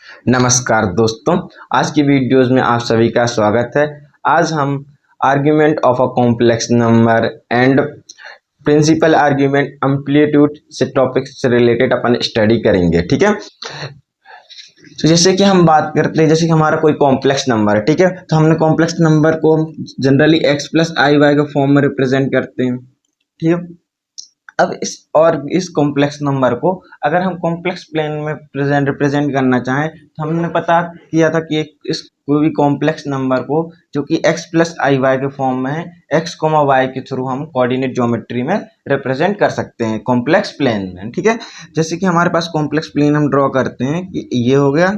नमस्कार दोस्तों, आज की वीडियोस में आप सभी का स्वागत है। आज हम argument of a complex number and principal argument amplitude से टॉपिक से रिलेटेड अपन स्टडी करेंगे। ठीक है, तो जैसे कि हम बात करते हैं, जैसे कि हमारा कोई कॉम्प्लेक्स नंबर है। ठीक है, तो हमने कॉम्प्लेक्स नंबर को generally x plus I Y के फॉर्म में रिप्रेजेंट करते हैं। ठीक है, अब इस कॉम्प्लेक्स नंबर को अगर हम कॉम्प्लेक्स प्लेन में रिप्रेजेंट करना चाहें तो हमने पता किया था कि इस कोई भी कॉम्प्लेक्स नंबर को जो कि x प्लस आई वाई के फॉर्म में है, x कोमा वाई के थ्रू हम कोऑर्डिनेट ज्योमेट्री में रिप्रेजेंट कर सकते हैं कॉम्प्लेक्स प्लेन में। ठीक है, जैसे कि हमारे पास कॉम्प्लेक्स प्लेन हम ड्रॉ करते हैं कि ये हो गया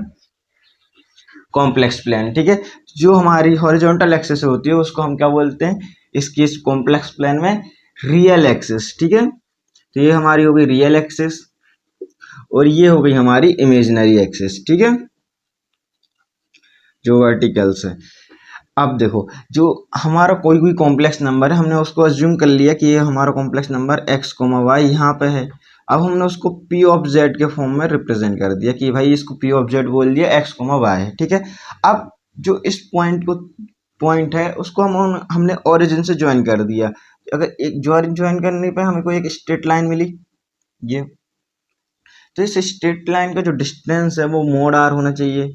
कॉम्प्लेक्स प्लेन। ठीक है, जो हमारी हॉरिजॉन्टल एक्सिस होती है उसको हम क्या बोलते हैं, इसकी इस कॉम्प्लेक्स प्लेन में रियल एक्सिस। ठीक है, तो ये हमारी हो गई रियल एक्सिस और ये हो गई हमारी इमेजिनरी एक्सिस। ठीक है, जो वर्टिकल्स है। अब देखो, जो हमारा कोई भी कॉम्प्लेक्स नंबर है, हमने उसको अज्यूम कर लिया कि ये हमारा कॉम्प्लेक्स नंबर x वाई यहाँ पे है। अब हमने उसको p ऑफ z के फॉर्म में रिप्रेजेंट कर दिया कि भाई इसको p ऑफ z बोल दिया, x वाई है। ठीक है, अब जो इस पॉइंट है उसको हमने ओरिजिन से ज्वाइन कर दिया। अगर एक ज्वाइन करने पे हमें कोई एक स्ट्रेट लाइन मिली, ये तो इस स्ट्रेट लाइन का जो डिस्टेंस है वो मोड आर होना चाहिए।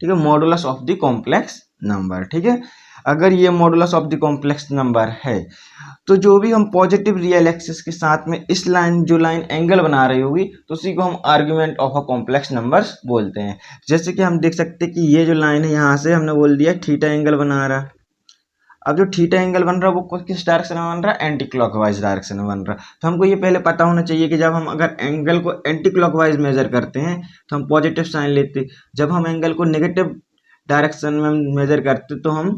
ठीक है, modulus of the complex number. ठीक है, अगर ये modulus of the complex number है तो जो भी हम पॉजिटिव रियल एक्सिस के साथ में इस लाइन जो लाइन एंगल बना रही होगी तो उसी को हम argument of a complex numbers बोलते हैं। जैसे कि हम देख सकते हैं कि ये जो लाइन है यहाँ से हमने बोल दिया थीटा एंगल बना रहा है। अब जो थीटा एंगल बन रहा है वो किस डायरेक्शन में बन रहा है, एंटी क्लॉकवाइज डायरेक्शन में बन रहा है। तो हमको ये पहले पता होना चाहिए कि जब हम अगर एंगल को एंटी क्लॉकवाइज मेजर करते हैं तो हम पॉजिटिव साइन लेते, जब हम एंगल को नेगेटिव डायरेक्शन में मेजर करते तो हम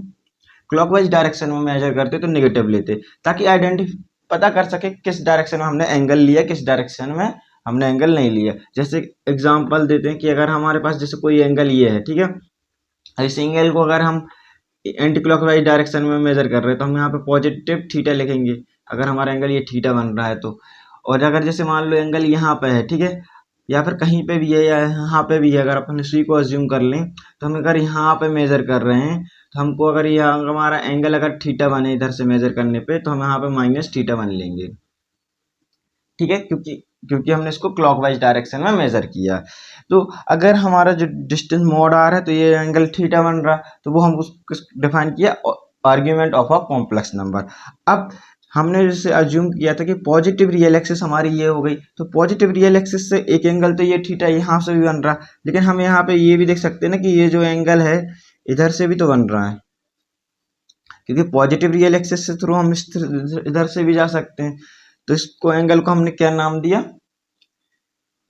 क्लॉकवाइज डायरेक्शन में मेजर करते तो नेगेटिव लेते, ताकि आइडेंटिफाई पता कर सके किस डायरेक्शन में हमने एंगल लिया, किस डायरेक्शन में हमने एंगल नहीं लिया। जैसे एग्जांपल देते हैं कि अगर हमारे पास जैसे कोई एंगल ये है। ठीक है, इस एंगल को अगर हम एंटी क्लॉकवाइज डायरेक्शन में मेजर कर रहे हैं तो हम यहाँ पे पॉजिटिव थीटा लिखेंगे अगर हमारा एंगल ये थीटा बन रहा है तो। और अगर जैसे मान लो एंगल यहाँ पे है, ठीक है, या फिर कहीं पे भी है या यहाँ पे भी है, अगर अपन इसी को अज्यूम कर लें तो हम अगर यहाँ पे मेजर कर रहे हैं तो हमको अगर यहाँ हमारा एंगल अगर थीटा बने इधर से मेजर करने पे तो हम यहाँ पे माइनस थीटा बन लेंगे। ठीक है, क्योंकि हमने इसको क्लॉकवाइज डायरेक्शन में मेजर किया। तो अगर हमारा जो डिस्टेंस मोड आर है तो ये एंगल थीटा बन रहा, तो वो हम उसको डिफाइन किया argument of a complex number. अब हमने जैसे अज्यूम किया था कि पॉजिटिव रियल एक्सिस हमारी ये हो गई, तो पॉजिटिव रियल एक्सिस से एक एंगल तो ये थीटा यहाँ से भी बन रहा, लेकिन हम यहाँ पे ये भी देख सकते हैं ना कि ये जो एंगल है इधर से भी तो बन रहा है, क्योंकि पॉजिटिव रियल एक्सिस से थ्रू हम इधर से भी जा सकते हैं। तो इसको एंगल को हमने क्या नाम दिया,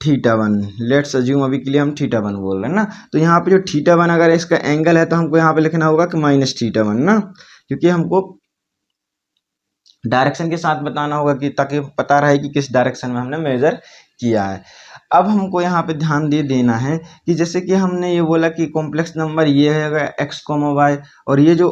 थीटा वन। लेट्स अज्यूम अभी के लिए हम थीटा वन बोल रहे हैं ना। तो यहाँ पे जो थीटा वन अगर इसका एंगल है तो हमको यहाँ पे लिखना होगा कि माइनस थीटा वन ना, क्योंकि हमको डायरेक्शन के साथ बताना होगा कि ताकि पता रहे कि किस डायरेक्शन में हमने मेजर किया है। अब हमको यहाँ पे ध्यान दे देना है कि जैसे कि हमने ये बोला कि कॉम्प्लेक्स नंबर ये है अगर एक्स कोमा वाई और ये जो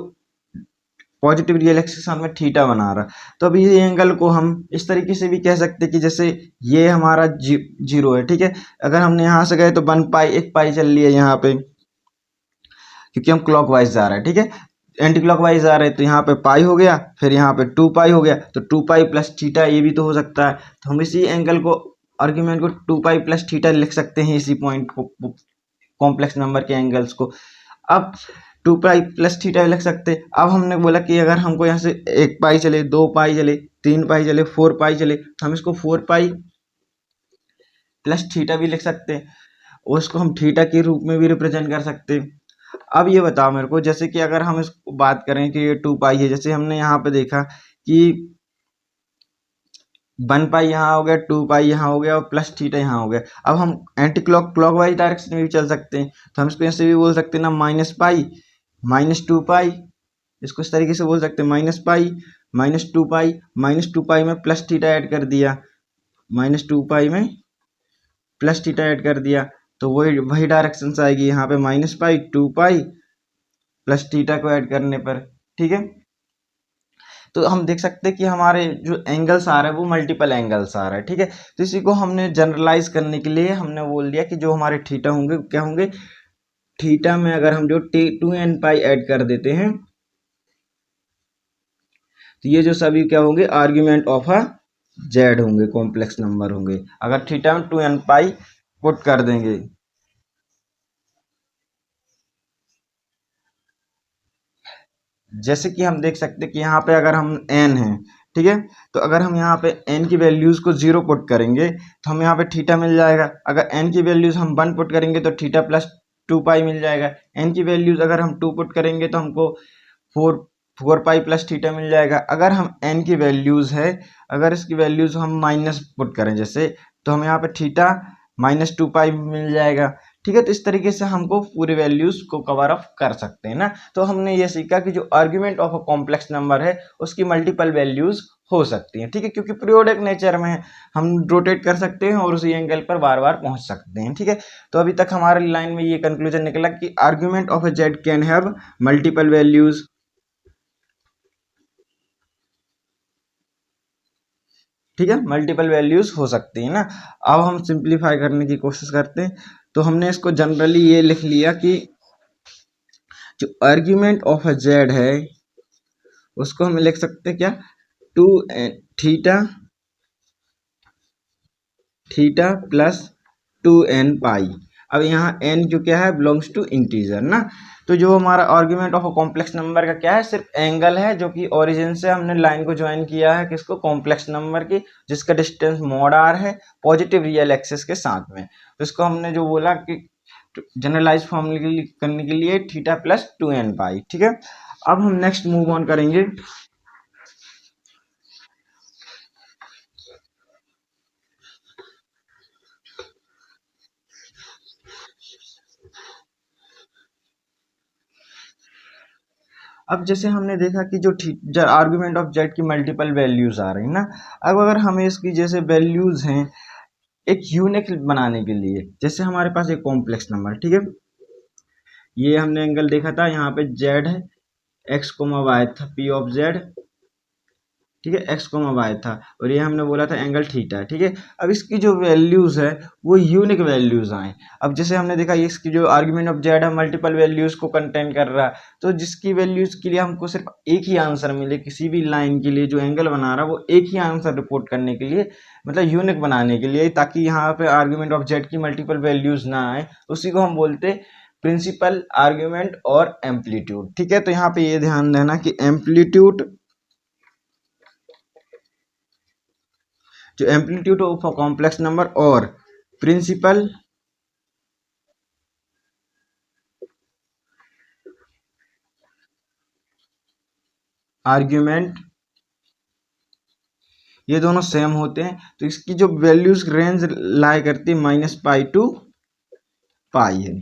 पॉजिटिव रियल एक्सिस के साथ में थीटा बना रहा, तो अभी ये एंगल को हम इस तरीके से भी कह सकते हैं कि जैसे ये हमारा जीरो है। ठीक है, अगर हमने यहाँ से गए तो 1 पाई, 1 पाई चल रही है यहाँ पे, क्योंकि हम क्लॉकवाइज जा रहे हैं। ठीक है, एंटी क्लॉकवाइज जा रहे हैं तो यहाँ पे पाई हो गया, फिर यहाँ पे 2 पाई हो गया, तो 2 पाई प्लस थीटा ये भी तो हो सकता है। तो हम इसी एंगल को आर्ग्यूमेंट को 2 पाई प्लस थीटा लिख सकते हैं, इसी पॉइंट को कॉम्प्लेक्स नंबर के एंगल्स को। अब 2 पाई प्लस थीटा लिख सकते। अब हमने बोला कि अगर हमको यहाँ से 1 पाई चले, 2 पाई चले, 3 पाई चले, 4 पाई चले, तो हम इसको 4 पाई प्लस थीटा भी लिख सकते हैं और उसको हम थीटा के रूप में भी रिप्रेजेंट कर सकते हैं। अब ये बताओ मेरे को, जैसे कि अगर हम इसको बात करें कि ये 2 पाई है, जैसे हमने यहाँ पे देखा कि 1 पाई यहाँ हो गया, 2 पाई यहाँ हो गया और प्लस थीटा यहाँ हो गया। अब हम एंटी क्लॉकवाइज डायरेक्शन में भी चल सकते हैं, तो हम इसको ऐसे भी बोल सकते हैं ना, माइनस पाई माइनस 2 पाई, इसको इस तरीके से बोल सकते हैं माइनस पाई माइनस 2 पाई, माइनस 2 पाई में प्लस थीटा ऐड कर दिया, माइनस 2 पाई में प्लस थीटा ऐड कर दिया, तो वही डायरेक्शन से आएगी यहाँ पे minus pi 2 pi plus theta को ऐड करने पर। ठीक है, तो हम देख सकते हैं कि हमारे जो एंगल्स आ रहे हैं वो मल्टीपल एंगल्स आ रहे हैं, ठीक है। तो इसी को हमने जनरलाइज करने के लिए हमने बोल दिया कि जो हमारे थीटा होंगे क्या होंगे, थीटा में अगर हम जो 2n पाई ऐड कर देते हैं तो ये जो सभी क्या होंगे, आर्ग्यूमेंट ऑफ अ जेड होंगे, कॉम्प्लेक्स नंबर होंगे, अगर थीटा में 2n पाई पुट कर देंगे। जैसे कि हम देख सकते हैं कि यहाँ पे अगर हम n है, ठीक है, तो अगर हम यहाँ पे n की वैल्यूज को 0 पुट करेंगे तो हम यहाँ पे थीटा मिल जाएगा। अगर n की वैल्यूज हम 1 पुट करेंगे तो थीटा प्लस 2 पाई मिल जाएगा। n की वैल्यूज अगर हम 2 पुट करेंगे तो हमको 4 पाई प्लस थीटा मिल जाएगा। अगर हम n की वैल्यूज है, अगर इसकी वैल्यूज हम माइनस पुट करें जैसे, तो हम यहाँ पे थीटा -2 पाई मिल जाएगा, ठीक है। तो इस तरीके से हमको पूरे वैल्यूज को कवर अप कर सकते हैं ना। तो हमने ये सीखा कि जो argument of a complex number है उसकी मल्टीपल वैल्यूज हो सकती हैं, ठीक है, क्योंकि पीरियोडिक नेचर में है, हम रोटेट कर सकते हैं और उसी एंगल पर बार बार पहुंच सकते हैं, ठीक है। तो अभी तक हमारी लाइन में ये कंक्लूजन निकला कि argument of a Z can have multiple values, ठीक है, मल्टीपल वैल्यूज हो सकती है ना। अब हम सिंप्लीफाई करने की कोशिश करते हैं। तो हमने इसको जनरली ये लिख लिया कि जो आर्ग्यूमेंट ऑफ अ जेड है उसको हम लिख सकते हैं क्या, two theta theta plus 2n pi. अब यहाँ n जो क्या है, बिलोंग्स टू इंटीजर ना। तो जो हमारा argument of a complex number का क्या है, सिर्फ एंगल है, जो कि ओरिजिन से हमने लाइन को ज्वाइन किया है किसको, कॉम्प्लेक्स नंबर की, जिसका डिस्टेंस मॉड r है पॉजिटिव रियल एक्सिस के साथ में। तो इसको हमने जो बोला कि जनरलाइज फॉर्म करने के लिए थीटा प्लस 2n पाई, ठीक है। अब हम नेक्स्ट मूव ऑन करेंगे। अब जैसे हमने देखा कि जो आर्गुमेंट ऑफ जेड की मल्टीपल वैल्यूज आ रही है ना, अब अगर हमें इसकी जैसे वैल्यूज हैं एक यूनिक बनाने के लिए, जैसे हमारे पास एक कॉम्प्लेक्स नंबर, ठीक है, ये हमने एंगल देखा था, यहाँ पे जेड है, एक्स कोमा वाई था, पी ऑफ जेड, ठीक है, एक्स कोमा वाई था, और ये हमने बोला था एंगल थीटा, ठीक है। अब इसकी जो वैल्यूज है वो यूनिक वैल्यूज आए। अब जैसे हमने देखा ये इसकी जो आर्गुमेंट ऑफ जेड है मल्टीपल वैल्यूज को कंटेन कर रहा है, तो जिसकी वैल्यूज के लिए हमको सिर्फ एक ही आंसर मिले, किसी भी लाइन के लिए जो एंगल बना रहा है वो एक ही आंसर रिपोर्ट करने के लिए, मतलब यूनिक बनाने के लिए, ताकि यहाँ पे आर्गुमेंट ऑफ जेड की मल्टीपल वैल्यूज ना आए, उसी को हम बोलते प्रिंसिपल आर्ग्यूमेंट और एम्पलीट्यूड, ठीक है। तो यहाँ पे ये ध्यान देना कि एम्पलीट्यूड, जो amplitude of a complex number और प्रिंसिपल आर्ग्यूमेंट, ये दोनों सेम होते हैं। तो इसकी जो वैल्यूज रेंज लाई करती है -पाई टू पाई है।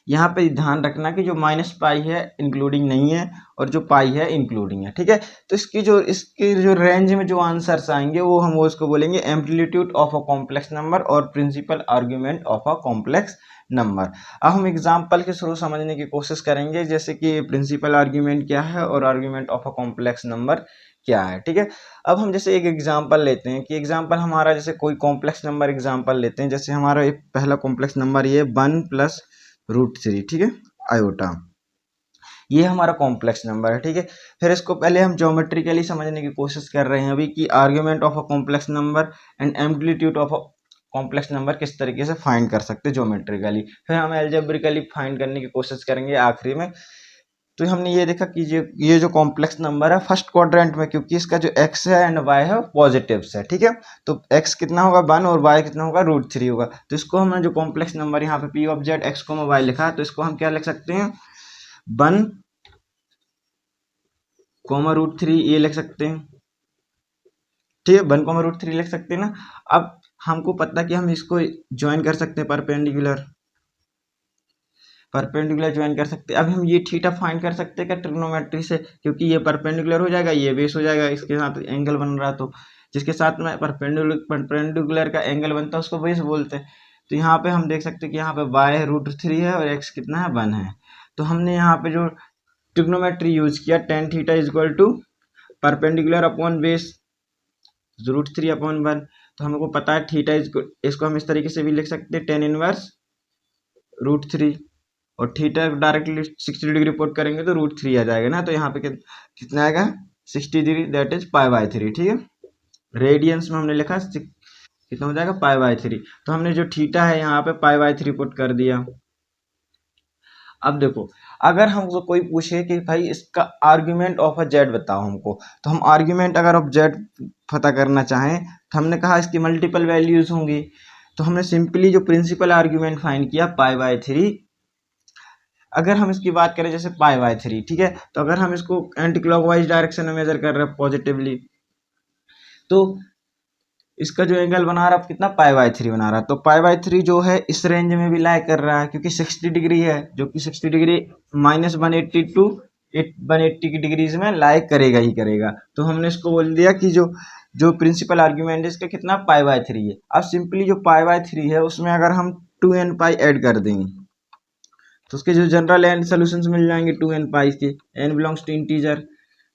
यहाँ पे ध्यान रखना कि जो -पाई है इंक्लूडिंग नहीं है और जो पाई है इंक्लूडिंग है, ठीक है। तो इसकी जो रेंज में जो आंसर्स आएंगे वो हम उसको बोलेंगे amplitude of a complex number और principal argument of a complex number. अब हम एग्जांपल के थ्रू समझने की कोशिश करेंगे, जैसे कि प्रिंसिपल आर्ग्यूमेंट क्या है और argument of a complex number क्या है, ठीक है। अब हम जैसे एक एग्जांपल लेते हैं कि एग्जांपल हमारा जैसे कोई कॉम्प्लेक्स नंबर एग्जांपल लेते हैं, जैसे हमारा एक पहला कॉम्प्लेक्स नंबर ये 1+√3, ठीक है, आयोटा, ये हमारा कॉम्प्लेक्स नंबर है, ठीक है। फिर इसको पहले हम ज्योमेट्रिकली समझने की कोशिश कर रहे हैं अभी कि argument of a complex number and amplitude of a complex number किस तरीके से फाइंड कर सकते हैं ज्योमेट्रिकली, फिर हम एल्जेब्रिकली फाइंड करने की कोशिश करेंगे आखिरी में। तो हमने ये देखा कि ये जो कॉम्प्लेक्स नंबर है फर्स्ट क्वाड्रेंट में, क्योंकि इसका जो x है एंड y है पॉजिटिव्स है, ठीक है। तो x कितना होगा 1 और y कितना होगा √3 होगा। तो इसको हमने जो कॉम्प्लेक्स नंबर यहाँ पे p of Z x, y लिखा है, तो इसको हम क्या लिख सकते हैं 1, √3 ये लिख सकते हैं, ठीक है, 1, √3 लिख सकते हैं ना। अब हमको पता कि हम इसको ज्वाइन कर सकते हैं परपेंडिकुलर ज्वाइन कर सकते हैं। अब हम ये थीटा फाइंड कर सकते हैं क्या ट्रिग्नोमेट्री से, क्योंकि ये परपेंडिकुलर हो जाएगा, ये बेस हो जाएगा, इसके साथ एंगल बन रहा, तो जिसके साथ में परपेंडिकुलर का एंगल बनता है उसको बेस बोलते हैं। तो यहाँ पे हम देख सकते हैं कि यहाँ पे y √3 है और x कितना है 1 है। तो हमने यहाँ पे जो ट्रिग्नोमेट्री यूज किया tan theta is equal to perpendicular upon base √3/1। तो हमको पता है थीटा इसको हम इस तरीके से भी लिख सकते हैं, tan इनवर्स √3, और थीटा डायरेक्टली 60 डिग्री पुट करेंगे तो √3 आ जाएगा ना। तो यहाँ पे कितना आएगा 60 डिग्री, दैट इज π/3। ठीक है, रेडियंस में हमने लिखा कितना हो जाएगा π/3। तो हमने जो थीटा है यहाँ पे π/3 पुट कर दिया। अब देखो, अगर हमको कोई पूछे कि भाई इसका आर्ग्यूमेंट ऑफ अ जेड बताओ हमको, तो हम आर्ग्यूमेंट अगर ऑफ जेड पता करना चाहें तो हमने कहा इसकी मल्टीपल वैल्यूज होंगी। तो हमने सिंपली जो प्रिंसिपल आर्ग्यूमेंट फाइंड किया π/3। अगर हम इसकी बात करें जैसे π/3, ठीक है, तो अगर हम इसको एंटी क्लॉकवाइज डायरेक्शन में मेजर कर रहे हैं पॉजिटिवली, तो इसका जो एंगल बना रहा है कितना π/3 बना रहा है। तो π/3 जो है इस रेंज में भी लाई कर रहा है, क्योंकि 60 डिग्री है, जो कि 60 डिग्री -180 टू 180 की डिग्रीज में लाई करेगा ही करेगा। तो हमने इसको बोल दिया कि जो प्रिंसिपल आर्ग्यूमेंट है इसका कितना π/3 है। अब सिंपली जो π/3 है उसमें अगर हम 2nπ ऐड कर देंगे तो उसके जो जनरल एंड सोल्यूशंस मिल जाएंगे 2nπ के, n बिलोंग्स टू इंटीजर।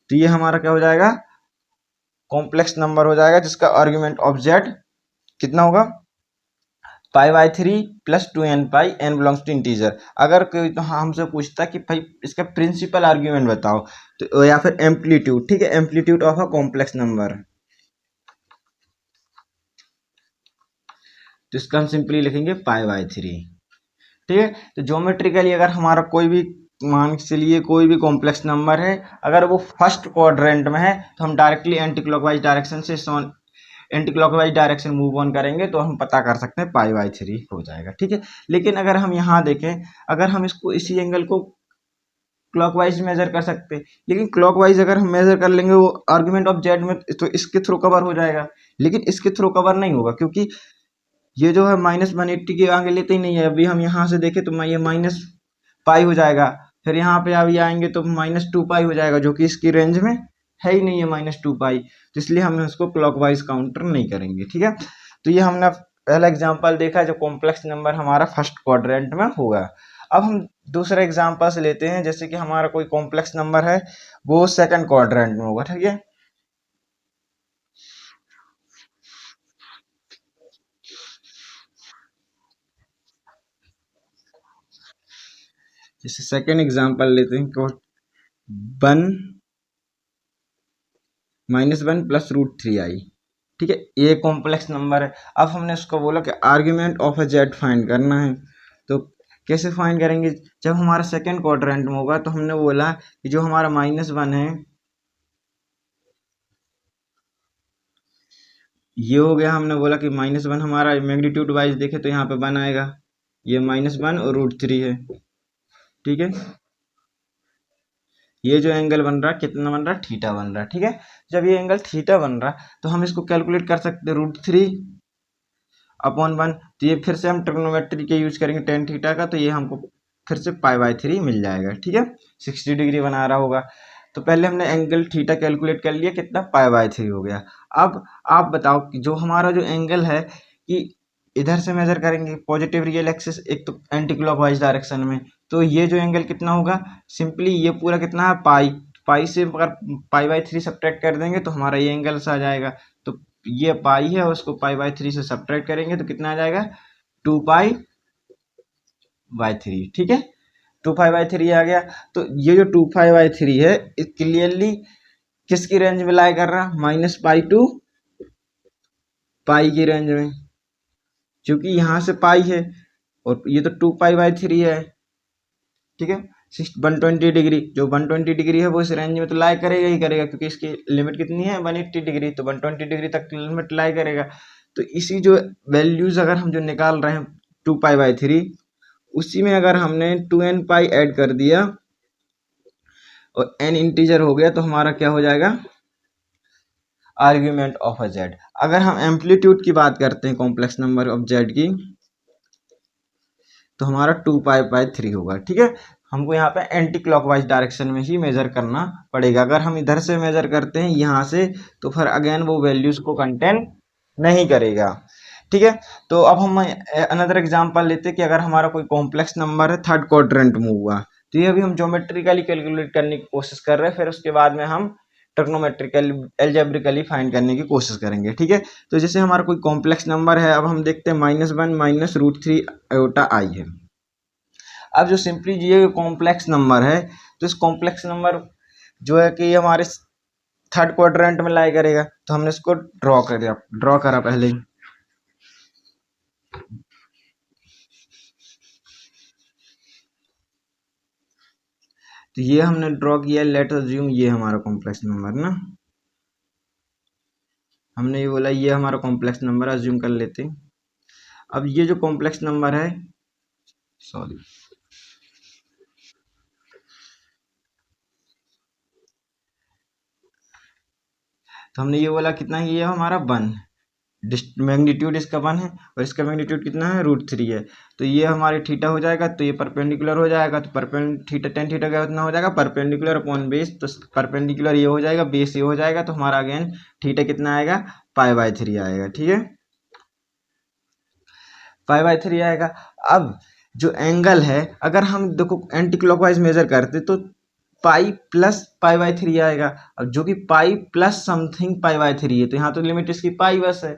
तो ये हमारा क्या हो जाएगा, कॉम्प्लेक्स नंबर हो जाएगा, जिसका आर्ग्यूमेंट ऑफ जेड कितना होगा π/3 + 2nπ, n belongs to integer. अगर कोई तो हमसे पूछता कि भाई इसका प्रिंसिपल आर्ग्यूमेंट बताओ, तो या फिर एम्पलीट्यूड, ठीक है, amplitude of a complex number, तो इसका हम सिंपली लिखेंगे π/3। ठीक है, तो ज्योमेट्रिकली अगर हमारा कोई भी मान के चलिए कोई भी कॉम्प्लेक्स नंबर है, अगर वो फर्स्ट क्वाड्रेंट में है तो हम डायरेक्टली एंटी क्लॉकवाइज डायरेक्शन से anti clockwise direction move on करेंगे तो हम पता कर सकते हैं π/3 हो जाएगा। ठीक है, लेकिन अगर हम यहाँ देखें, अगर हम इसको इसी एंगल को क्लॉकवाइज मेजर कर सकते हैं, लेकिन क्लॉकवाइज अगर हम मेजर कर लेंगे वो आर्ग्यूमेंट ऑफ जेड में, तो इसके थ्रू कवर हो जाएगा, लेकिन इसके थ्रू कवर नहीं होगा, क्योंकि ये जो है -180 के आगे लेते ही नहीं है। अभी हम यहाँ से देखें तो ये -π हो जाएगा, फिर यहाँ पे अभी आएंगे तो -2π हो जाएगा, जो कि इसकी रेंज में है ही नहीं है -2π। तो इसलिए हम इसको क्लॉकवाइज काउंटर नहीं करेंगे। ठीक है, तो ये हमने पहला एग्जांपल देखा जो कॉम्प्लेक्स नंबर हमारा फर्स्ट क्वाड्रेंट में होगा। अब हम दूसरा एग्जांपल से लेते हैं, जैसे कि हमारा कोई कॉम्प्लेक्स नंबर है वो सेकंड क्वाड्रेंट में होगा। ठीक है, जैसे सेकंड एग्जांपल लेते हैं, 1 -1 + √3i। ठीक है, ये कॉम्प्लेक्स नंबर है। अब हमने उसको बोला कि argument of a Z find करना है, तो कैसे फाइंड करेंगे, जब हमारा सेकंड क्वाड्रेंट में होगा तो हमने बोला कि जो हमारा -1 है ये हो गया, हमने बोला कि -1 हमारा मैग्नीट्यूड वाइज देखे तो यहाँ पे 1 आएगा, ये -1 और √3 है। ठीक है, ये जो एंगल बन रहा है कितना बन रहा है, थीटा बन रहा है। ठीक है, जब ये एंगल थीटा बन रहा है तो हम इसको कैलकुलेट कर सकते हैं √3/1। तो ये फिर से हम ट्रिग्नोमेट्री के यूज करेंगे tan थीटा का, तो ये हमको फिर से π/3 मिल जाएगा। ठीक है, 60 डिग्री बना रहा होगा। तो पहले हमने एंगल थीटा कैलकुलेट कर लिया, कितना π/3 हो गया। अब आप बताओ कि जो हमारा जो एंगल है कि इधर से मेजर करेंगे पॉजिटिव रियल एक्सिस, एक तो एंटी क्लॉकवाइज डायरेक्शन में, तो ये जो एंगल कितना होगा, सिंपली ये पूरा कितना है पाई से अगर π/3 सब्ट्रैक्ट कर देंगे तो हमारा ये एंगल आ जाएगा। तो ये पाई है और उसको π/3 से सब्ट्रैक्ट करेंगे तो कितना आ जाएगा 2π/3। ठीक है, 2π/3 आ गया। तो ये जो 2π/3 है क्लियरली किसकी रेंज में लाई कर रहा, -π टू पाई की रेंज में, क्योंकि यहाँ से पाई है और ये तो 2π/3 है। ठीक है, 120 डिग्री, जो 120 डिग्री है वो इस रेंज में तो लाई करेगा ही करेगा, क्योंकि इसकी लिमिट कितनी है 180 डिग्री, तो 120 डिग्री तक लिमिट लाई करेगा। तो इसी जो वैल्यूज अगर हम जो निकाल रहे हैं 2π/3, उसी में अगर हमने 2nπ ऐड कर दिया और n इंटीजर हो गया तो हमारा क्या हो जाएगा, आर्ग्यूमेंट ऑफ अ जेड। अगर हम एम्पलीट्यूड की बात करते हैं कॉम्प्लेक्स नंबर ऑफ जेड की, तो हमारा 2π/3 होगा। ठीक है, हमको यहाँ पे एंटी क्लॉकवाइज डायरेक्शन में ही मेजर करना पड़ेगा। अगर हम इधर से मेजर करते हैं यहाँ से, तो फिर अगेन वो वैल्यूज को कंटेन नहीं करेगा। ठीक है, तो अब हम अनदर एग्जांपल लेते हैं कि अगर हमारा कोई कॉम्प्लेक्स नंबर है थर्ड क्वाड्रेंट में हुआ, तो ये अभी हम ज्योमेट्रिकली कैलकुलेट करने की कोशिश कर रहे हैं, फिर उसके बाद में हम ट्रिग्नोमेट्रिकल एल्जेब्रिकली फाइंड करने की कोशिश करेंगे। ठीक है, तो जैसे हमारा कोई कॉम्प्लेक्स नंबर है, अब हम देखते हैं -1 माइनस रूट थ्री आयोटा आई है। अब जो सिंपली ये कॉम्प्लेक्स नंबर है, तो इस कॉम्प्लेक्स नंबर जो है कि हमारे थर्ड क्वाड्रेंट में लाई करेगा, तो हमने इसको ड्रॉ करा पहले ही। तो ये हमने ड्रॉ किया, लेट अज्यूम ये हमारा कॉम्प्लेक्स नंबर ना, हमने ये बोला ये हमारा कॉम्प्लेक्स नंबर अज्यूम कर लेते हैं। अब ये जो कॉम्प्लेक्स नंबर है, सॉरी, तो हमने ये बोला कितना, ये हमारा 1, मैग्नीट्यूड इसका 1 है और इसका मैग्नीट्यूड कितना है, √3 है। तो ये हमारे थीटा हो जाएगा, तो ये परपेंडिकुलर हो जाएगा, तो थीटा टेन थीटा का कितना हो जाएगा, परपेंडिकुलर अपॉन बेस, तो परपेंडिकुलर ये हो जाएगा, बेस ये हो जाएगा, तो हमारा अगेन थीटा कितना आएगा, π/3 आएगा। ठीक है, π/3 आएगा। अब जो एंगल है, अगर हम देखो एंटी क्लॉकवाइज मेजर करते तो पाई प्लस π/3 आएगा। अब जो कि पाई प्लस समथिंग π/3 है, तो यहाँ तो लिमिट इसकी पाई बस है,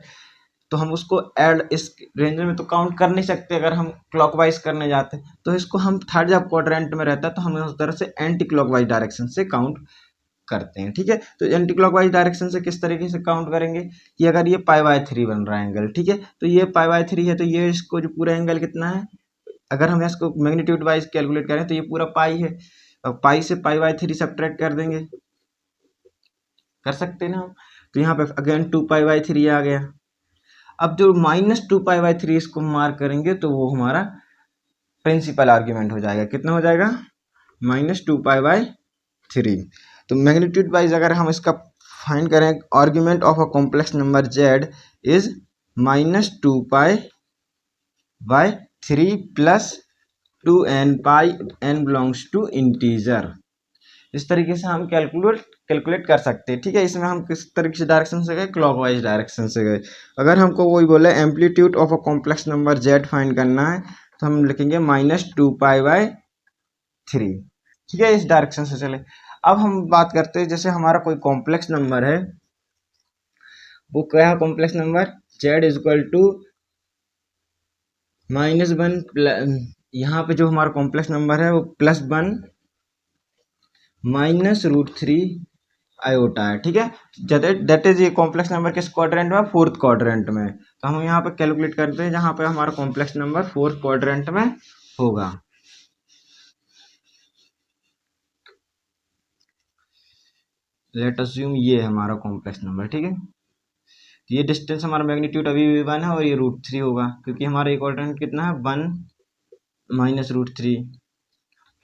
तो हम उसको ऐड इस रेंज में तो काउंट कर नहीं सकते अगर हम क्लॉकवाइज करने जाते, तो इसको हम थर्ड जब क्वाड्रेंट में रहता है तो हम उस तरह से एंटी क्लॉकवाइज डायरेक्शन से काउंट करते हैं। ठीक है, तो एंटी क्लॉकवाइज डायरेक्शन से किस तरीके से काउंट करेंगे कि अगर ये π/3 बन रहा है एंगल, ठीक है, तो ये π/3 है, तो ये इसको जो पूरा एंगल कितना है, अगर हम इसको मैग्नीट्यूड वाइज कैलकुलेट करें तो ये पूरा पाई है। अब पाई से π/3 सब्ट्रैक्ट कर देंगे, कर सकते हैं ना हम, तो यहाँ पे अगेन 2π/3 आ गया। अब जो -2π/3 इसको मार्क करेंगे तो वो हमारा प्रिंसिपल आर्ग्यूमेंट हो जाएगा, कितना हो जाएगा, -2π/3। तो मैग्नीट्यूड वाइज अगर हम इसका फाइंड करें, argument of a complex number z is -2π/3 plus 2n pi n belongs to integer. इस तरीके से हम कैलकुलेट कर सकते हैं। ठीक है, इसमें हम किस तरीके से डायरेक्शन से गए, क्लॉकवाइज डायरेक्शन से गए। अगर हमको वही बोले amplitude of a complex number z find करना है, तो हम लिखेंगे -2π/3। ठीक है, इस डायरेक्शन से चले। अब हम बात करते हैं, जैसे हमारा कोई कॉम्प्लेक्स नंबर है, वो क्या है complex number, z is equal to -1, यहाँ पे जो हमारा कॉम्प्लेक्स नंबर है वो +1 -√3 आयोटा है। ठीक है, दैट इज ये कॉम्प्लेक्स नंबर किस क्वाड्रेंट में, फोर्थ क्वाड्रेंट में। तो हम यहाँ पे कैलकुलेट करते हैं जहाँ पे हमारा कॉम्प्लेक्स नंबर फोर्थ क्वाड्रेंट में होगा। लेट अज्यूम ये है हमारा कॉम्प्लेक्स नंबर। ठीक है, तो ये डिस्टेंस हमारा मैग्नीट्यूड अभी भी 1 है और ये √3 होगा, क्योंकि हमारा एक क्वाड्रेंट कितना है, 1 -√3,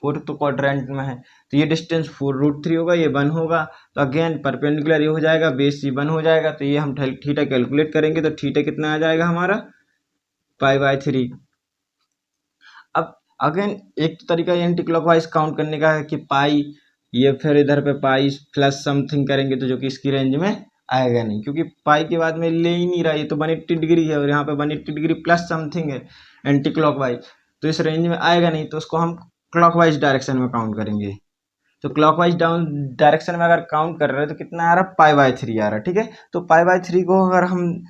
फोर्थ तो क्वाड्रेंट में है, तो ये डिस्टेंस 4√3 होगा, ये 1 होगा, तो अगेन परपेंडिकुलर ये हो जाएगा, बेस ये 1 हो जाएगा, तो ये हम थीटा कैलकुलेट करेंगे, तो थीटा कितना आ जाएगा हमारा, π/3। अब अगेन एक तरीका एंटी क्लॉकवाइज काउंट करने का है कि पाई, ये फिर इधर पे पाई प्लस समथिंग करेंगे, तो जो कि इसकी रेंज में आएगा नहीं, क्योंकि पाई के बाद में ले ही नहीं रहा, ये तो 180 डिग्री है और यहाँ पे 180 डिग्री प्लस समथिंग है एंटी क्लॉकवाइज, तो इस रेंज में आएगा नहीं, तो उसको हम क्लॉकवाइज डायरेक्शन में काउंट करेंगे। तो क्लॉकवाइज डाउन डायरेक्शन में अगर काउंट कर रहे हैं तो कितना आ रहा है, π/3 आ रहा है। ठीक है, तो π/3 को अगर हम,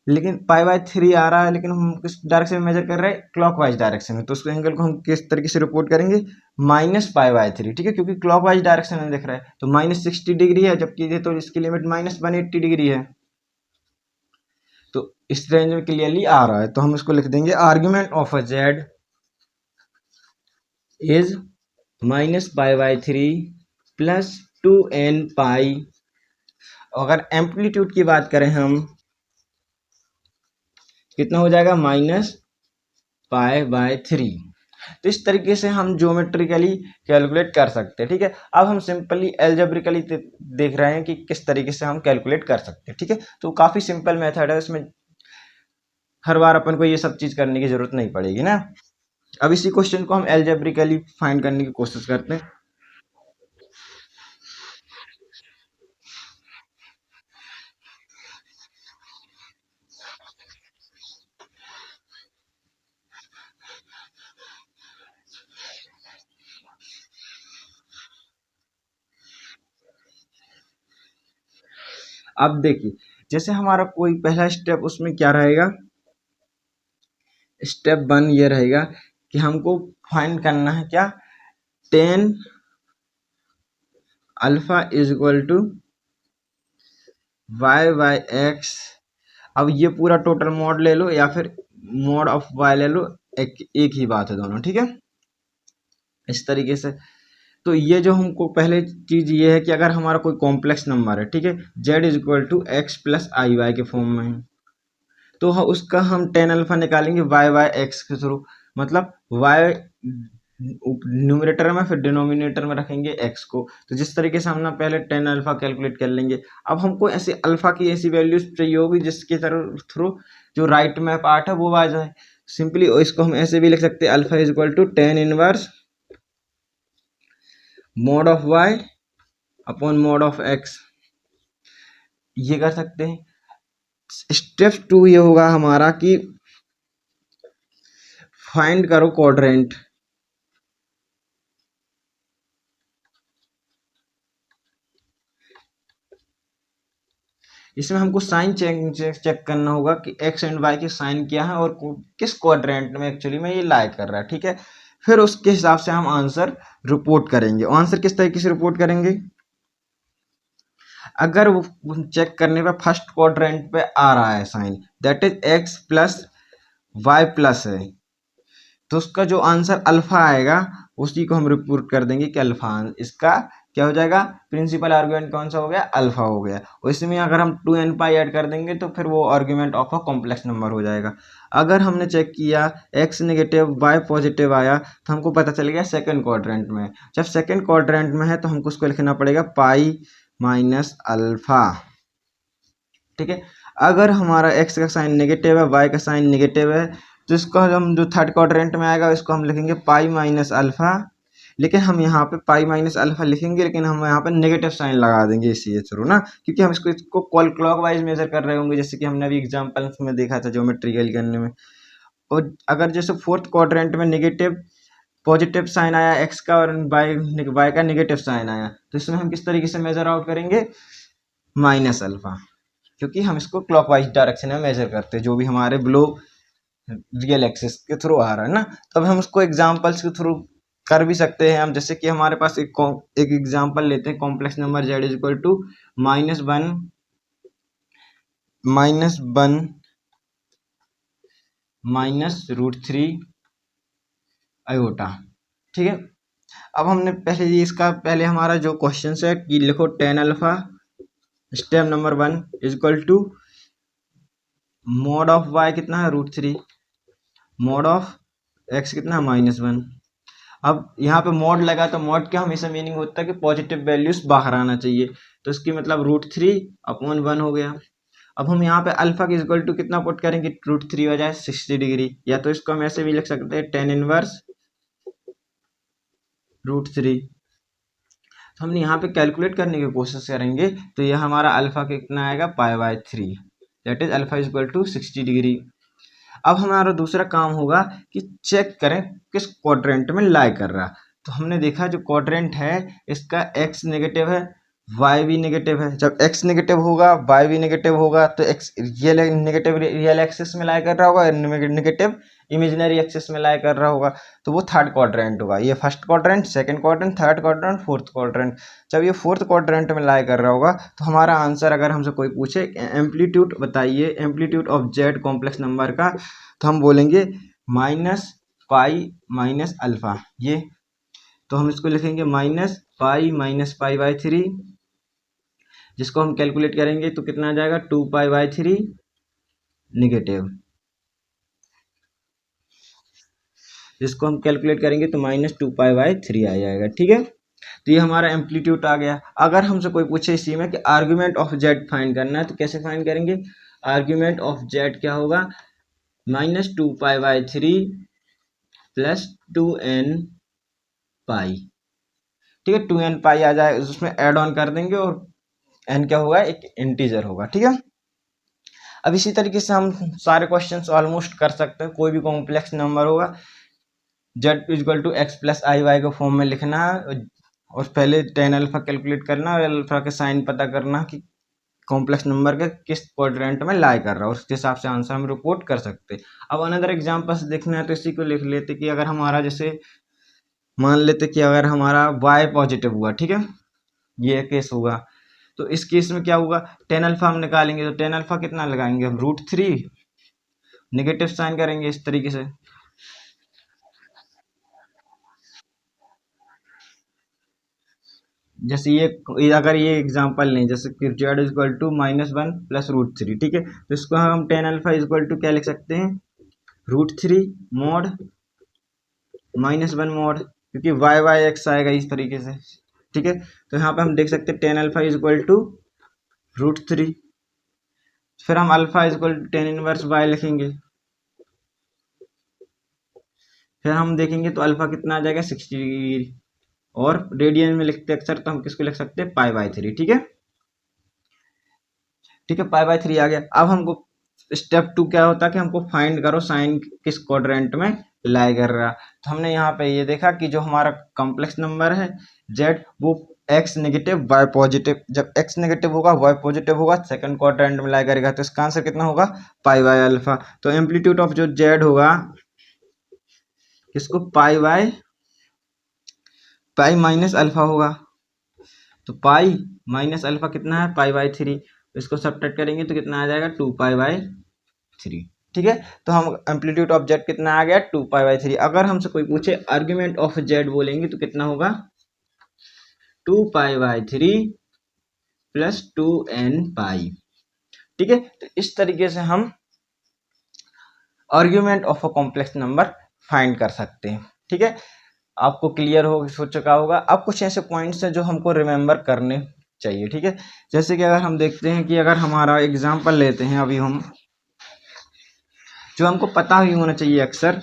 लेकिन π/3 आ रहा है, लेकिन हम किस डायरेक्शन में मेजर कर रहे हैं, क्लॉकवाइज डायरेक्शन में, तो उस एंगल को हम किस तरीके से रिपोर्ट करेंगे, -π/3। ठीक है, क्योंकि क्लॉकवाइज डायरेक्शन में दिख रहा है, तो -60 डिग्री है, जबकि ये तो इसकी लिमिट -180 डिग्री है, तो इस रेंज में क्लियरली आ रहा है, तो हम इसको लिख देंगे argument of a Z is -π/3 plus 2n pi. अगर एम्पलीट्यूड की बात करें हम, कितना हो जाएगा, -π/3। तो इस तरीके से हम ज्योमेट्रिकली कैलकुलेट कर सकते हैं। ठीक है, अब हम सिंपली एल्जेब्रिकली देख रहे हैं कि किस तरीके से हम कैलकुलेट कर सकते हैं। ठीक है, तो काफ़ी सिंपल मेथड है, इसमें हर बार अपन को ये सब चीज़ करने की ज़रूरत नहीं पड़ेगी ना। अब इसी क्वेश्चन को हम एल्जेब्रिकली फाइंड करने की कोशिश करते हैं। अब देखिए जैसे हमारा कोई पहला स्टेप उसमें क्या रहेगा, स्टेप 1 ये रहेगा कि हमको फाइंड करना है क्या, tan alpha is equal to Y by X. अब ये पूरा टोटल मॉड ले लो या फिर मॉड ऑफ वाई ले लो, एक ही बात है दोनों, ठीक है। इस तरीके से तो ये जो हमको पहले चीज ये है कि अगर हमारा कोई कॉम्प्लेक्स नंबर है, ठीक है, z is equal to X plus I Y के फॉर्म में है, तो उसका हम टेन अल्फा निकालेंगे वाई बाई एक्स के थ्रू, मतलब वाई न्यूमरेटर में फिर डिनोमिनेटर में रखेंगे एक्स को। तो जिस तरीके से हम ना पहले टेन अल्फा कैलकुलेट कर लेंगे, अब हमको ऐसे अल्फा की ऐसी वैल्यूज चाहिए होगी जिसके थ्रू जो राइट में पार्ट है वो आ जाए। सिंपली इसको हम ऐसे भी लिख सकते हैं, alpha is equal to tan inverse mod of Y upon mod of X, ये कर सकते हैं। स्टेप 2 ये होगा हमारा कि फाइंड करो क्वाड्रेंट। इसमें हमको साइन चेक करना होगा कि एक्स एंड वाई के साइन क्या है और किस क्वाड्रेंट में एक्चुअली में ये लाई कर रहा है, ठीक है। फिर उसके हिसाब से हम आंसर रिपोर्ट करेंगे। आंसर किस तरीके से रिपोर्ट करेंगे, अगर वो चेक करने पे फर्स्ट क्वाड्रेंट पे आ रहा है sign, that is X plus Y plus है, तो उसका जो आंसर अल्फा आएगा उसी को हम रिपोर्ट कर देंगे कि अल्फा इसका क्या हो जाएगा, प्रिंसिपल आर्गुमेंट कौन सा हो गया, अल्फा हो गया। और इसमें अगर हम 2n पाई ऐड कर देंगे तो फिर वो argument of a complex number हो जाएगा। अगर हमने चेक किया x नेगेटिव y पॉजिटिव आया तो हमको पता चल गया सेकंड क्वाड्रेंट में। जब सेकंड क्वाड्रेंट में है तो हमको उसको लिखना पड़ेगा पाई माइनस अल्फा, ठीक है। अगर हमारा x का साइन नेगेटिव है, y का साइन नेगेटिव है, तो इसको हम जो थर्ड क्वाड्रेंट में आएगा इसको हम लिखेंगे पाई माइनस अल्फा, लेकिन हम यहाँ पे पाई माइनस अल्फा लिखेंगे लेकिन हम यहाँ पे नेगेटिव साइन लगा देंगे इसी थ्रू ना, क्योंकि हम इसको क्लॉकवाइज मेजर कर रहे होंगे, जैसे कि हमने अभी एग्जांपल्स में देखा था ज्योमेट्रिकल करने में। और अगर जैसे फोर्थ क्वाड्रेंट में नेगेटिव पॉजिटिव साइन आया एक्स का और वाई का नेगेटिव साइन आया, तो इसमें हम किस तरीके से मेजर आउट करेंगे, माइनस अल्फा, क्योंकि हम इसको क्लॉकवाइज डायरेक्शन में मेजर करते हैं जो भी हमारे बिलो रियल एक्सिस के थ्रू आ रहा है ना। तब हम उसको एग्जांपल्स के थ्रू कर भी सकते हैं हम, जैसे कि हमारे पास एक एग्जांपल लेते हैं, complex number z is equal to -1 -√3 iota, ठीक है। अब हमने पहले इसका पहले हमारा जो क्वेश्चन है कि लिखो tan alpha step number 1 is equal to mod of y कितना है √3, मॉड ऑफ x कितना है -1। अब यहाँ पे मॉड लगा तो मॉड का हमेशा मीनिंग होता है कि पॉजिटिव वैल्यूज बाहर आना चाहिए, तो इसकी मतलब √3/1 हो गया। अब हम यहाँ पे अल्फा की इक्वल टू कितना पुट करेंगे, √3 हो जाए 60 डिग्री, या तो इसको हम ऐसे भी लिख सकते हैं टेन इनवर्स √3। तो हमने यहाँ पे कैलकुलेट करने की कोशिश करेंगे तो यह हमारा अल्फा कितना आएगा पाई/3, that is alpha is equal to 60 degree. अब हमारा दूसरा काम होगा कि चेक करें किस क्वाड्रेंट में लाई कर रहा। तो हमने देखा जो क्वाड्रेंट है इसका x नेगेटिव है, y भी नेगेटिव है। जब x नेगेटिव होगा y भी नेगेटिव होगा तो x real negative real axis में लाई कर रहा होगा, नेगेटिव इमेजिनरी एक्सिस में लाई कर रहा होगा, तो वो थर्ड क्वाड्रेंट होगा। ये first quadrant, second quadrant, third quadrant, fourth quadrant. जब ये फोर्थ क्वाड्रेंट में लाई कर रहा होगा तो हमारा आंसर, अगर हमसे कोई पूछे एम्पलीट्यूड बताइए, amplitude of Z complex number का, तो हम बोलेंगे -पाई माइनस अल्फा। ये तो हम इसको लिखेंगे -पाई/पाई/3, जिसको हम कैलकुलेट करेंगे तो कितना आ जाएगा 2π/3 नेगेटिव, जिसको हम कैलकुलेट करेंगे तो -2π/3 आ जाएगा, ठीक है। तो ये हमारा एम्पलीट्यूड आ गया। अगर हमसे कोई पूछे इसी में कि आर्ग्यूमेंट ऑफ जेड फाइंड करना है तो कैसे फाइंड करेंगे, आर्ग्यूमेंट ऑफ जेड क्या होगा, -2π/3 प्लस 2n पाई, ठीक है। 2n पाई आ जाए उसमें ऐड ऑन कर देंगे और n क्या होगा, एक इंटीजर होगा, ठीक है। अब इसी तरीके से हम सारे क्वेश्चंस ऑलमोस्ट कर सकते हैं। कोई भी कॉम्प्लेक्स नंबर होगा z equal to X plus I Y के फॉर्म में लिखना है और पहले टेन अल्फा कैलकुलेट करना और अल्फा के साइन पता करना कि कॉम्प्लेक्स नंबर के किस क्वाड्रेंट में लाई कर रहा है, उसके हिसाब से आंसर हम रिपोर्ट कर सकते हैं। अब अनदर एग्जांपल से देखना है तो इसी को लिख लेते कि अगर हमारा जैसे मान लेते कि अगर हमारा y पॉजिटिव हुआ, ठीक है, ये केस होगा, तो इस केस में क्या होगा, टेन अल्फा हम निकालेंगे तो टेन अल्फा कितना लगाएंगे हम, √3, नेगेटिव साइन करेंगे इस तरीके से। जैसे ये अगर ये एग्जांपल लें, जैसे कि z इक्वल टू -1 प्लस √3, ठीक है, तो इसको हम टेन अल्फा इक्वल टू क्या लिख सकते हैं, √3 मॉड -1 मॉड, क्योंकि y x आएगा इस तरीके से, ठीक है। तो यहाँ पे हम देख सकते हैं टेन अल्फा इक्वल टू √3, फिर हम alpha equal to tan inverse y लिखेंगे, फिर हम देखेंगे तो अल्फा कितना आ जाएगा 60 डिग्री, और रेडियन में लिखते अक्सर तो हम किसको लिख सकते हैं, π/3, ठीक है, ठीक है, π/3 आ गया। अब हमको स्टेप 2 क्या होता है कि हमको फाइंड करो साइन किस क्वाड्रेंट में लाई कर रहा। तो हमने यहाँ पे ये देखा कि जो हमारा कॉम्प्लेक्स नंबर है z, वो x नेगेटिव y पॉजिटिव, जब x नेगेटिव होगा y पॉजिटिव होगा, सेकंड क्वाड्रेंट में लाई करेगा, तो इसका आंसर कितना होगा, π/α। तो एम्पलीट्यूड ऑफ जो z होगा किसको, पाई माइनस अल्फा होगा, तो पाई माइनस अल्फा कितना है, π/3, इसको सब्ट्रैक्ट करेंगे तो कितना आ जाएगा, 2π/3, ठीक है। तो हम एम्पलीट्यूड ऑफ जेड कितना आ गया, 2π/3। अगर हमसे कोई पूछे आर्ग्यूमेंट ऑफ जेड बोलेंगे तो कितना होगा, 2π/3 प्लस 2n π, ठीक है। तो इस तरीके से हम argument of a complex number find कर सकते हैं, ठीक है। आपको क्लियर हो चुका होगा। अब कुछ ऐसे पॉइंट्स हैं जो हमको रिमेंबर करने चाहिए, ठीक है। जैसे कि अगर हम देखते हैं कि अगर हमारा एग्जाम्पल लेते हैं, अभी हम जो हमको पता ही होना चाहिए अक्सर,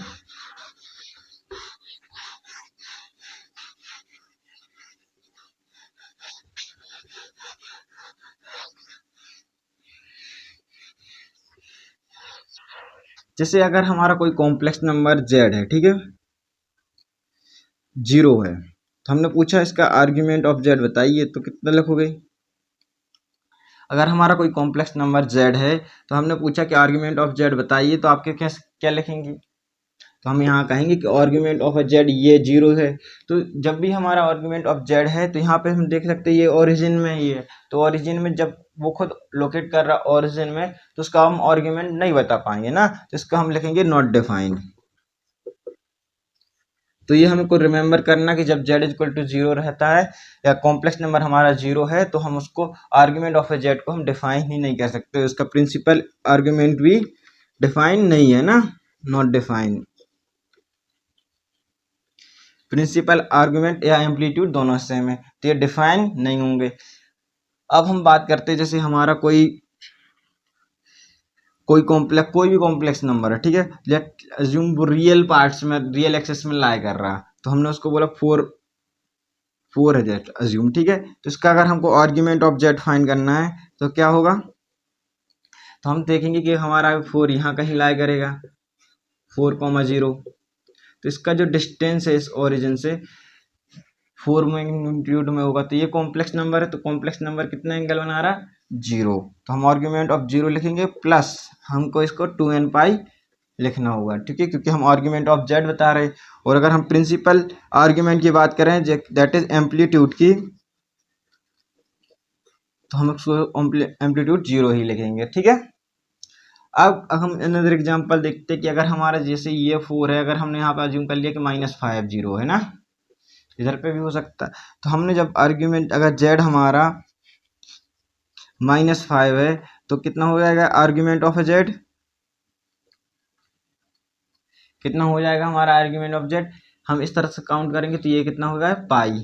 जैसे अगर हमारा कोई कॉम्प्लेक्स नंबर z है, ठीक है, 0 है, तो हमने पूछा इसका आर्ग्यूमेंट ऑफ z बताइए, तो कितना लिखोगे। अगर हमारा कोई कॉम्प्लेक्स नंबर z है तो हमने पूछा कि आर्ग्यूमेंट ऑफ z बताइए, तो आपके क्या क्या लिखेंगे, तो हम यहाँ कहेंगे कि आर्ग्यूमेंट ऑफ z ये 0 है। तो जब भी हमारा आर्ग्यूमेंट ऑफ z है तो यहाँ पे हम देख सकते हैं ये ओरिजिन में ही है, तो ओरिजिन में जब वो खुद लोकेट कर रहा ओरिजिन में, तो उसका हम आर्ग्यूमेंट नहीं बता पाएंगे ना, तो इसका हम लिखेंगे नॉट डिफाइंड। तो ये हमको रिमेंबर करना कि जब z इक्वल टू 0 रहता है या कॉम्प्लेक्स नंबर हमारा 0 है, तो हम उसको आर्ग्यूमेंट ऑफ ए z को हम डिफाइन ही नहीं कर सकते, उसका प्रिंसिपल आर्ग्यूमेंट भी डिफाइन नहीं है ना, नॉट डिफाइन, प्रिंसिपल आर्ग्यूमेंट या एम्पलीट्यूड दोनों सेम है, तो ये डिफाइन नहीं होंगे। अब हम बात करते हैं, जैसे हमारा कोई भी कॉम्प्लेक्स नंबर है, ठीक है, लेट अज्यूम वो रियल पार्ट्स में, रियल एक्सेस में लाई कर रहा है, तो हमने उसको बोला 4 है जेट अज्यूम, ठीक है। तो इसका अगर हमको आर्ग्यूमेंट ऑफ जेट फाइंड करना है तो क्या होगा, तो हम देखेंगे कि हमारा 4 यहाँ कहीं लाई करेगा, 4,0, तो इसका जो डिस्टेंस है इस ओरिजिन से 4 मैग्नीट्यूड में होगा, तो ये कॉम्प्लेक्स नंबर है, तो कॉम्प्लेक्स नंबर कितना एंगल बना रहा है, 0, तो हम आर्ग्यूमेंट ऑफ 0 लिखेंगे, प्लस हमको इसको 2n π लिखना होगा, ठीक है, क्योंकि हम आर्ग्यूमेंट ऑफ z बता रहे हैं। और अगर हम प्रिंसिपल आर्ग्यूमेंट की बात करें दैट इज एम्पलीट्यूड की, तो हम उसको एम्पलीट्यूड 0 ही लिखेंगे, ठीक है। अब हम अनदर एग्जांपल देखते हैं कि अगर हमारा जैसे ये 4 है, अगर हमने यहाँ पर अज्यूम कर लिया कि -5 0 है ना, इधर पे भी हो सकता है, तो हमने जब आर्ग्यूमेंट अगर z हमारा -5 है तो कितना हो जाएगा आर्ग्यूमेंट ऑफ z, कितना हो जाएगा हमारा आर्ग्यूमेंट ऑफ z, हम इस तरह से काउंट करेंगे तो ये कितना होगा पाई,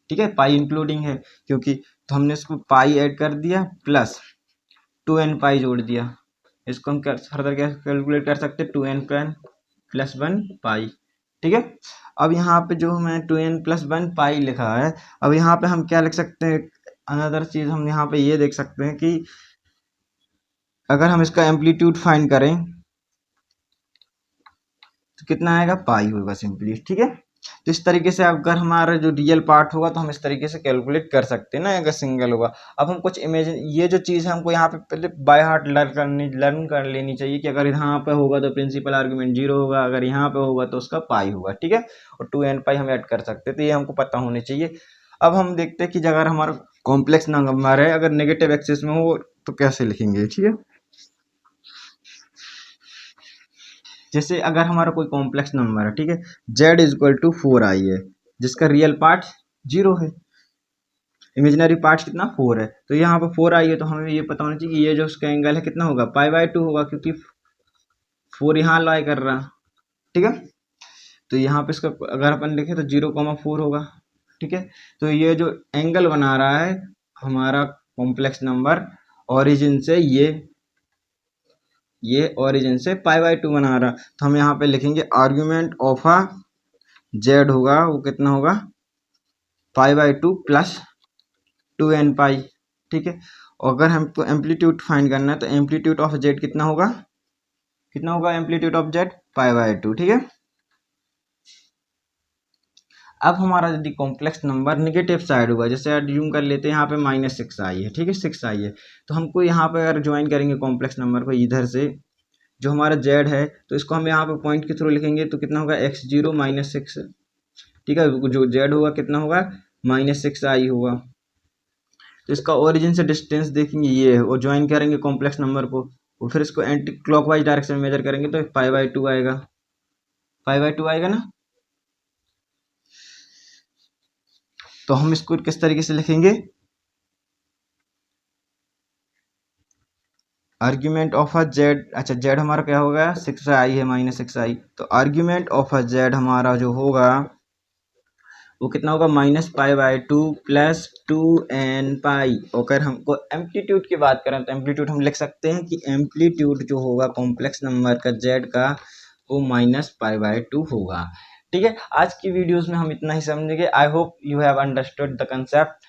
ठीक है, पाई इंक्लूडिंग है क्योंकि, तो हमने इसको पाई ऐड कर दिया प्लस 2n π जोड़ दिया, इसको हम फर्दर क्या कैलकुलेट कर सकते हैं, 2n प्लस 1 पाई, ठीक है। अब यहाँ पे जो हमें 2n प्लस 1 पाई लिखा है, अब यहाँ पे हम क्या लिख सकते हैं, अनदर चीज हम यहाँ पे ये देख सकते हैं कि अगर हम इसका एम्पलीट्यूड फाइंड करें तो कितना आएगा, पाई होगा सिंपली, ठीक है। तो इस तरीके से अगर हमारा जो रियल पार्ट होगा तो हम इस तरीके से कैलकुलेट कर सकते हैं ना, अगर सिंगल होगा। अब हम कुछ इमेजिन, ये जो चीज़ है हमको यहाँ पे पहले बाय हार्ट लर्न कर लेनी चाहिए कि अगर यहाँ पे होगा तो प्रिंसिपल आर्ग्यूमेंट 0 होगा, अगर यहाँ पे होगा तो उसका पाई होगा, ठीक है। और 2n पाई हम ऐड कर सकते हैं, तो ये हमको पता होने चाहिए। अब हम देखते हैं कि अगर हमारा कॉम्प्लेक्स नंबर है, अगर नेगेटिव एक्सिस में हो तो कैसे लिखेंगे, ठीक है। जैसे अगर हमारा कोई कॉम्प्लेक्स नंबर है, ठीक है, z इक्वल टू 4i है, जिसका रियल पार्ट 0 है, इमेजिनरी पार्ट कितना 4 है, तो यहाँ पर 4i है, तो हमें ये पता होना चाहिए कि ये जो उसका एंगल है कितना होगा, पाई/2 होगा, क्योंकि 4 यहाँ लाई कर रहा, ठीक है। तो यहाँ पे इसका अगर अपन लिखे तो 0,4 होगा, ठीक है। तो ये जो एंगल बना रहा है हमारा कॉम्प्लेक्स नंबर, ओरिजिन से ये ओरिजिन से पाई/2 बना रहा, तो हम यहाँ पे लिखेंगे आर्ग्यूमेंट ऑफ अ जेड होगा, वो कितना होगा, पाई/2 प्लस 2n पाई, ठीक है। और अगर हमको एम्पलीट्यूड फाइंड करना है तो एम्पलीट्यूड ऑफ जेड कितना होगा, एम्पलीट्यूड ऑफ जेड पाई/2, ठीक है। अब हमारा यदि कॉम्प्लेक्स नंबर निगेटिव साइड होगा, जैसे एज्यूम कर लेते हैं यहाँ पे -6i है, ठीक है, 6i है, तो हमको यहाँ पे अगर ज्वाइन करेंगे कॉम्प्लेक्स नंबर को इधर से, जो हमारा z है, तो इसको हम यहाँ पे पॉइंट के थ्रू लिखेंगे तो कितना होगा, x0 -6, ठीक है। जो z होगा कितना होगा, -6i होगा। तो इसका ओरिजिन से डिस्टेंस देखेंगे ये है, और ज्वाइन करेंगे कॉम्प्लेक्स नंबर को, और फिर इसको एंटी क्लॉकवाइज डायरेक्शन में मेजर करेंगे तो पाई/2 आएगा, पाई/2 आएगा ना। तो हम इसको किस तरीके से लिखेंगे, आर्ग्यूमेंट ऑफ अ जेड, अच्छा जेड हमारा क्या होगा, 6i है, -6i, तो आर्ग्यूमेंट ऑफ अ जेड हमारा जो होगा वो कितना होगा, -पाई/2 प्लस 2n पाई। अगर हमको एम्पलीट्यूड की बात करें तो एम्पलीट्यूड हम लिख सकते हैं कि एम्पलीट्यूड जो होगा कॉम्प्लेक्स नंबर का जेड का, वो -पाई/2 होगा, ठीक है। आज की वीडियोस में हम इतना ही समझेंगे। I hope you have understood the concept.